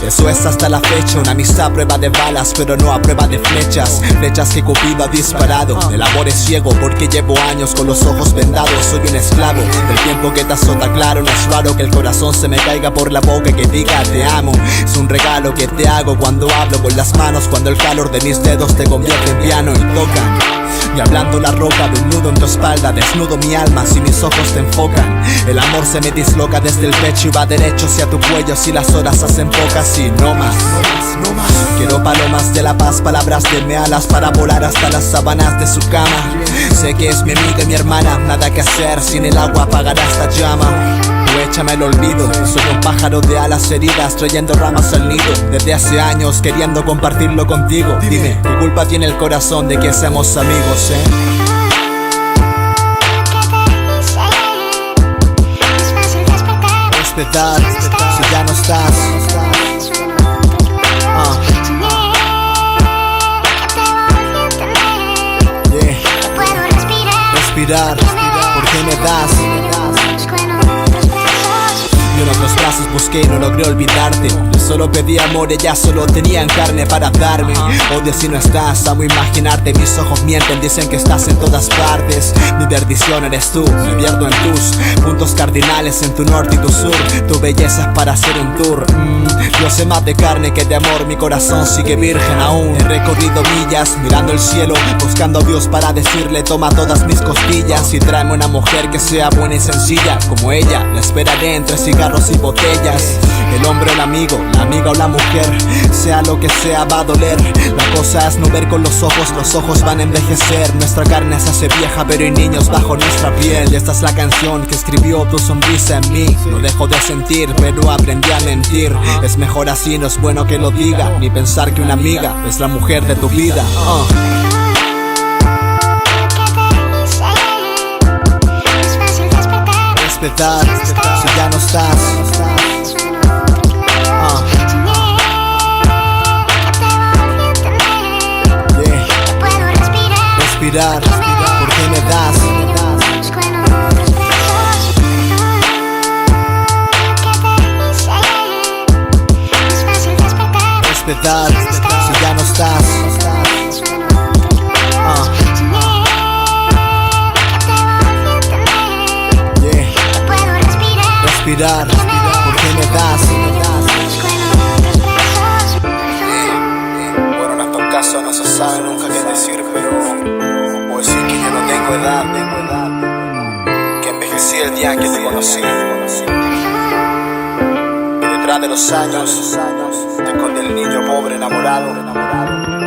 Eso es hasta la fecha, una amistad a prueba de balas, pero no a prueba de flechas. Flechas que Cupido ha disparado. El amor es ciego porque llevo años con los ojos vendados. Soy un esclavo del tiempo que te azota, claro. No es raro que el corazón se me caiga por la boca y que diga te amo. Es un regalo que te hago cuando hablo con las manos, cuando el calor de mis dedos te convierte en piano y tocan. Y hablando la roca de un nudo en tu espalda, desnudo mi alma si mis ojos te enfocan. El amor se me disloca desde el pecho y va derecho hacia tu cuello si las horas hacen pocas y no más. Quiero palomas de la paz, palabras de alas para volar hasta las sábanas de su cama. Sé que es mi amiga y mi hermana, nada que hacer, sin el agua apagará esta llama. Tú échame el olvido, soy un pájaro de alas heridas trayendo ramas al nido. Desde hace años queriendo compartirlo contigo. Dime, ¿qué culpa tiene el corazón de que seamos amigos, Respetar, si ya no estás. Respirar, ¿por qué me das? Yo en otros brazos busqué y no logré olvidarte. Yo solo pedí amor, ellas solo tenían carne para darme. Odio si no estás, amo imaginarte. Mis ojos mienten, dicen que estás en todas partes. Mi perdición eres tú, me pierdo en tus puntos cardinales, en tu norte y tu sur. Tu belleza es para hacer un tour. Yo sé más de carne que de amor, mi corazón sigue virgen aún. He recorrido millas, mirando el cielo, buscando a Dios para decirle toma todas mis costillas. Y tráeme una mujer que sea buena y sencilla como ella. La esperaré entre cigarros y botellas. El hombre o el amigo, la amiga o la mujer, sea lo que sea va a doler. La cosa es no ver con los ojos van a envejecer. Nuestra carne se hace vieja pero hay niños bajo nuestra piel. Y esta es la canción que escribió tu sonrisa en mí. No dejo de sentir pero aprendí a mentir. Es mejor así, no es bueno que lo diga, ni pensar que una amiga es la mujer de tu vida. Respetar, si ya no estás. Respirar, ¿por qué me das? Respetar, si ya no estás. Respirar, ¿por qué me das? Bueno, en estos casos no se sabe nunca qué decir, pero puedo decir que yo no tengo edad, que envejecí el día que te conocí. Y detrás de los años te esconde el niño pobre enamorado.